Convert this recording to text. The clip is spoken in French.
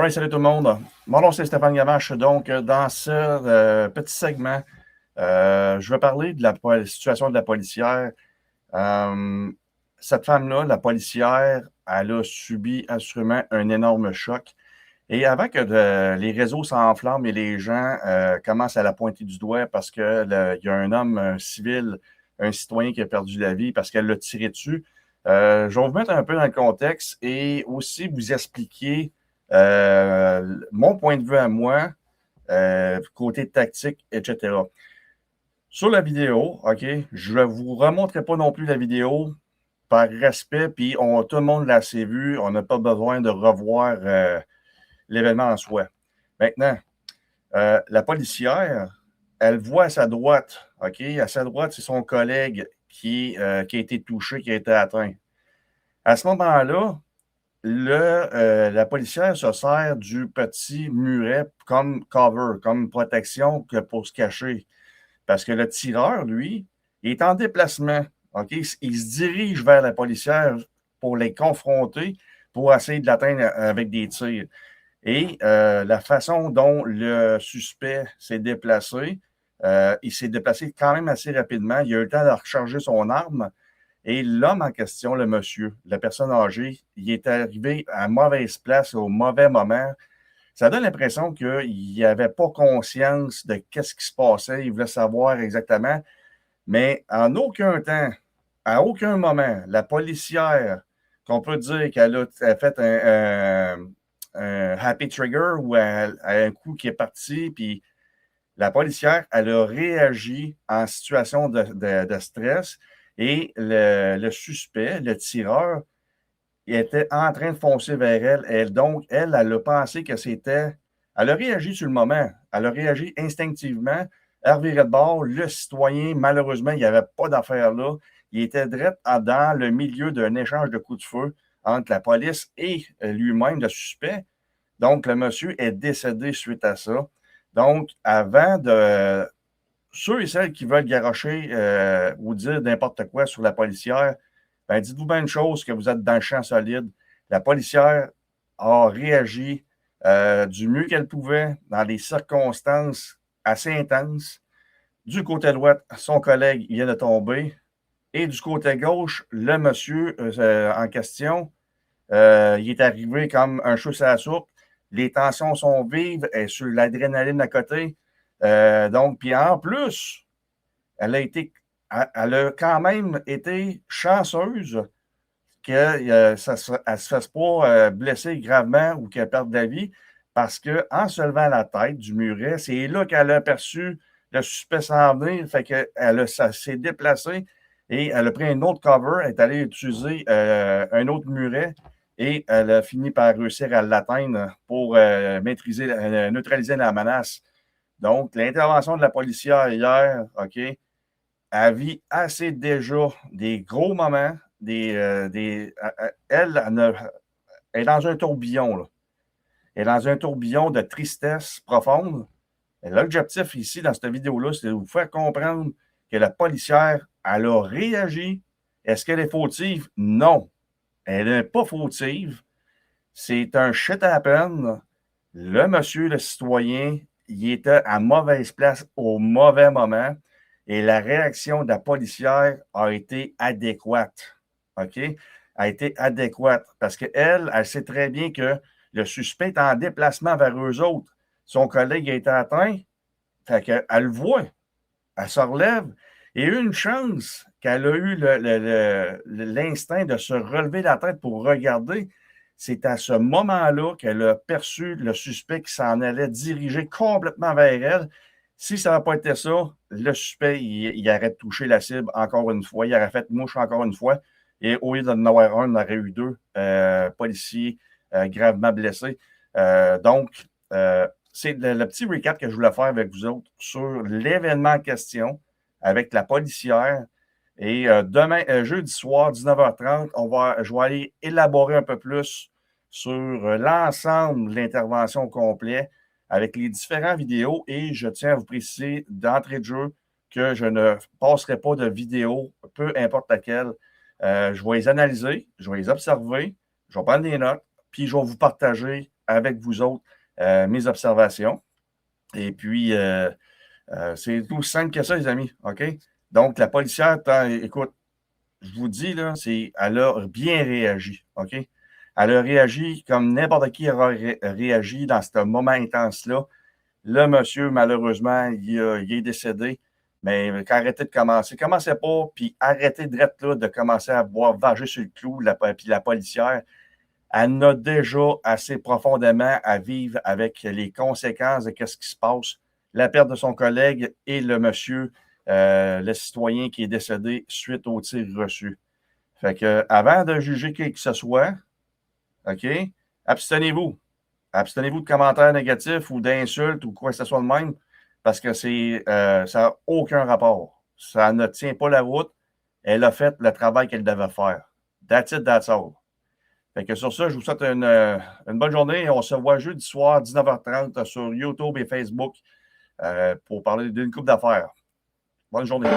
Alright, salut tout le monde. Mon nom, c'est Stéphane Gamache. Donc, dans ce petit segment, je vais parler de la situation de la policière. Euh, Cette femme-là, la policière, elle a subi assurément un énorme choc. Et avant que les réseaux s'enflamment et les gens commencent à la pointer du doigt parce qu'il y a un homme, un civil, un citoyen qui a perdu la vie parce qu'elle l'a tiré dessus, je vais vous mettre un peu dans le contexte et aussi vous expliquer mon point de vue à moi, côté tactique, etc. Sur la vidéo, OK, je ne vous remontrerai pas non plus la vidéo par respect, puis tout le monde l'a assez vu, on n'a pas besoin de revoir l'événement en soi. Maintenant, la policière, elle voit à sa droite, OK? À sa droite, c'est son collègue qui a été touché, qui a été atteint. À ce moment-là, la policière se sert du petit muret comme cover, comme protection pour se cacher. Parce que le tireur, lui, il est en déplacement. OK? Il se dirige vers la policière pour les confronter, pour essayer de l'atteindre avec des tirs. Et la façon dont le suspect s'est déplacé, il s'est déplacé quand même assez rapidement. Il a eu le temps de recharger son arme. Et l'homme en question, le monsieur, la personne âgée, il est arrivé à mauvaise place au mauvais moment. Ça donne l'impression qu'il n'avait pas conscience de qu'est-ce qui se passait. Il voulait savoir exactement. Mais en aucun temps, à aucun moment, la policière, qu'on peut dire qu'elle a fait un happy trigger ou un coup qui est parti, puis la policière, elle a réagi en situation de stress et le suspect, le tireur, il était en train de foncer vers elle. Donc, elle a pensé que c'était. Elle a réagi sur le moment. Elle a réagi instinctivement. Elle revirait de bord. Le citoyen, malheureusement, il n'y avait pas d'affaire là. Il était direct dans le milieu d'un échange de coups de feu entre la police et lui-même, le suspect. Donc, le monsieur est décédé suite à ça. Donc, avant de. Ceux et celles qui veulent garrocher ou dire n'importe quoi sur la policière, ben, dites-vous bien une chose, que vous êtes dans le champ solide. La policière a réagi du mieux qu'elle pouvait dans des circonstances assez intenses. Du côté droit, son collègue vient de tomber. Et du côté gauche, le monsieur en question, il est arrivé comme un cheveu sur la soupe. Les tensions sont vives, et sur l'adrénaline à côté. Donc, puis en plus, elle a quand même été chanceuse qu'elle ne se fasse pas blesser gravement ou qu'elle perde la vie parce qu'en se levant la tête du muret, c'est là qu'elle a aperçu le suspect s'en venir. Fait qu'elle s'est déplacée et elle a pris un autre cover, elle est allée utiliser un autre muret et elle a fini par réussir à l'atteindre pour neutraliser la menace. Donc, l'intervention de la policière hier, OK, elle vit assez déjà des gros moments. Elle est dans un tourbillon. Là. Elle est dans un tourbillon de tristesse profonde. Et l'objectif ici, dans cette vidéo-là, c'est de vous faire comprendre que la policière, elle a réagi. Est-ce qu'elle est fautive? Non. Elle n'est pas fautive. C'est un shit happen. Le monsieur, le citoyen, il était à mauvaise place au mauvais moment et la réaction de la policière a été adéquate. OK? A été adéquate parce qu'elle, elle sait très bien que le suspect est en déplacement vers eux autres. Son collègue a été atteint, fait qu'elle le voit. Elle se relève et une chance qu'elle a eu l'instinct de se relever la tête pour regarder. C'est à ce moment-là qu'elle a perçu le suspect qui s'en allait diriger complètement vers elle. Si ça n'avait pas été ça, le suspect, il aurait touché la cible encore une fois. Il aurait fait mouche encore une fois. Et au lieu d'en avoir un, on aurait eu deux policiers gravement blessés. C'est le petit recap que je voulais faire avec vous autres sur l'événement en question avec la policière. Et demain, jeudi soir, 19h30, je vais aller élaborer un peu plus sur l'ensemble de l'intervention au complet avec les différentes vidéos. Et je tiens à vous préciser d'entrée de jeu que je ne passerai pas de vidéo, peu importe laquelle. Je vais les analyser, je vais les observer, je vais prendre des notes, puis je vais vous partager avec vous autres mes observations. Et puis, c'est aussi simple que ça, les amis. OK? Donc, la policière, écoute, je vous dis, là, elle a bien réagi. OK? Elle a réagi comme n'importe qui aurait réagi dans ce moment intense-là. Le monsieur, malheureusement, il est décédé. Mais arrêtez de commencer. Commencez pas, puis arrêtez de commencer à boire vager sur le clou, puis la policière. Elle a déjà assez profondément à vivre avec les conséquences de ce qui se passe, la perte de son collègue et le monsieur, le citoyen qui est décédé suite au tir reçu. Fait que, avant de juger qui que ce soit, OK, abstenez-vous. Abstenez-vous de commentaires négatifs ou d'insultes ou quoi que ce soit de même, parce que ça n'a aucun rapport. Ça ne tient pas la route. Elle a fait le travail qu'elle devait faire. That's it, that's all. Fait que sur ça, je vous souhaite une bonne journée. On se voit jeudi soir, 19h30 sur YouTube et Facebook pour parler d'une couple d'affaires. Bonne journée.